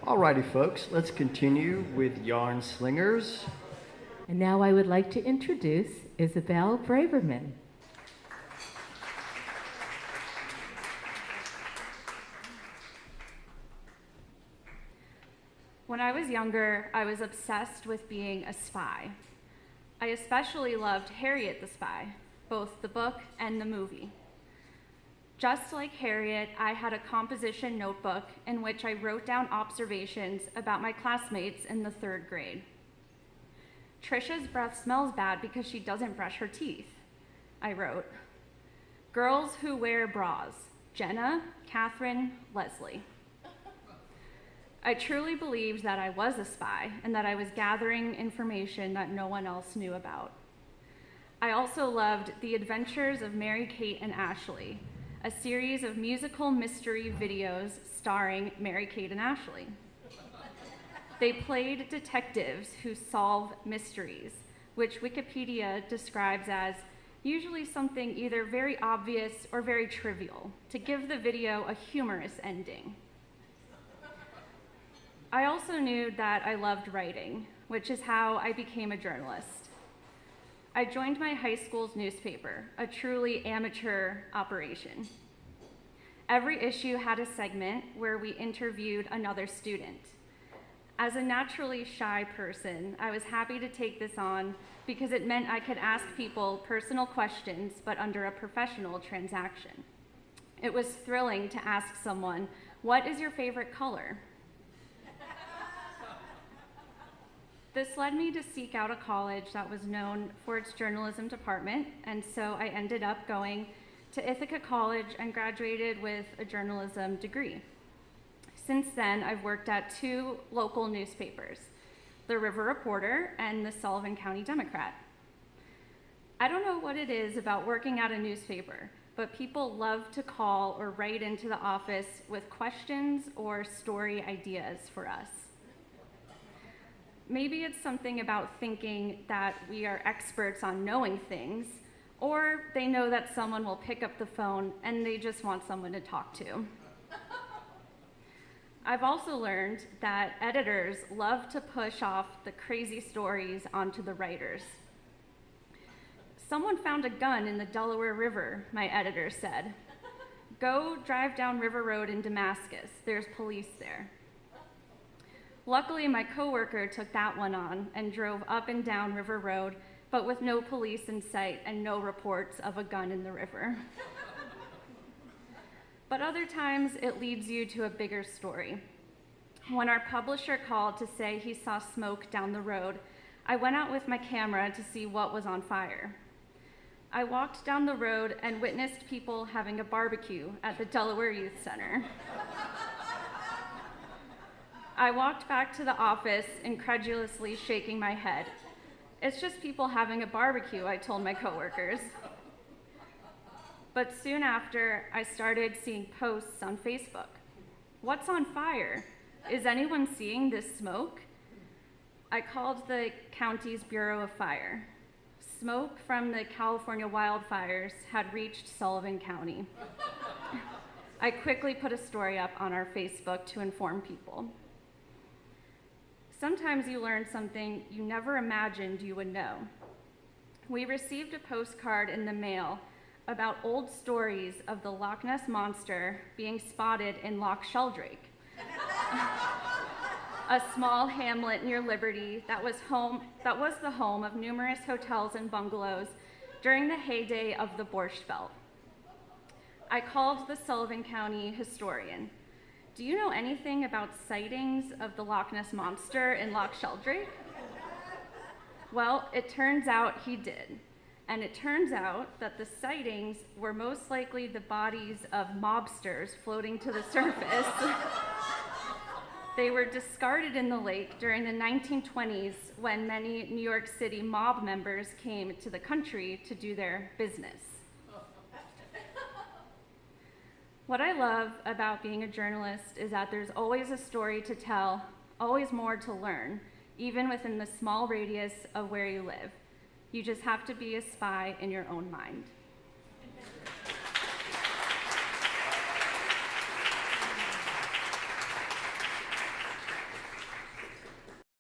Alrighty, folks, let's continue with Yarn Slingers. And now I would like to introduce Isabel Braverman. When I was younger, I was obsessed with being a spy. I especially loved Harriet the Spy, both the book and the movie. Just like Harriet, I had a composition notebook in which I wrote down observations about my classmates in the 3rd grade. Trisha's breath smells bad because she doesn't brush her teeth, I wrote. Girls who wear bras, Jenna, Catherine, Leslie. I truly believed that I was a spy and that I was gathering information that no one else knew about. I also loved The Adventures of Mary-Kate and Ashley, a series of musical mystery videos starring Mary-Kate and Ashley. They played detectives who solve mysteries, which Wikipedia describes as usually something either very obvious or very trivial, to give the video a humorous ending. I also knew that I loved writing, which is how I became a journalist. I joined my high school's newspaper, a truly amateur operation. Every issue had a segment where we interviewed another student. As a naturally shy person, I was happy to take this on because it meant I could ask people personal questions, but under a professional transaction. It was thrilling to ask someone, "What is your favorite color?" This led me to seek out a college that was known for its journalism department, and so I ended up going to Ithaca College and graduated with a journalism degree. Since then, I've worked at 2 local newspapers, the River Reporter and the Sullivan County Democrat. I don't know what it is about working at a newspaper, but people love to call or write into the office with questions or story ideas for us. Maybe it's something about thinking that we are experts on knowing things, or they know that someone will pick up the phone and they just want someone to talk to. I've also learned that editors love to push off the crazy stories onto the writers. "Someone found a gun in the Delaware River," my editor said. "Go drive down River Road in Damascus. There's police there." Luckily, my coworker took that one on and drove up and down River Road, but with no police in sight and no reports of a gun in the river. But other times, it leads you to a bigger story. When our publisher called to say he saw smoke down the road, I went out with my camera to see what was on fire. I walked down the road and witnessed people having a barbecue at the Delaware Youth Center. I walked back to the office, incredulously shaking my head. "It's just people having a barbecue," I told my coworkers. But soon after, I started seeing posts on Facebook. "What's on fire? Is anyone seeing this smoke?" I called the county's Bureau of Fire. Smoke from the California wildfires had reached Sullivan County. I quickly put a story up on our Facebook to inform people. Sometimes you learn something you never imagined you would know. We received a postcard in the mail about old stories of the Loch Ness Monster being spotted in Loch Sheldrake, a small hamlet near Liberty that was the home of numerous hotels and bungalows during the heyday of the Borscht Belt. I called the Sullivan County historian. "Do you know anything about sightings of the Loch Ness Monster in Loch Sheldrake?" Well, it turns out he did. And it turns out that the sightings were most likely the bodies of mobsters floating to the surface. They were discarded in the lake during the 1920s when many New York City mob members came to the country to do their business. What I love about being a journalist is that there's always a story to tell, always more to learn, even within the small radius of where you live. You just have to be a spy in your own mind.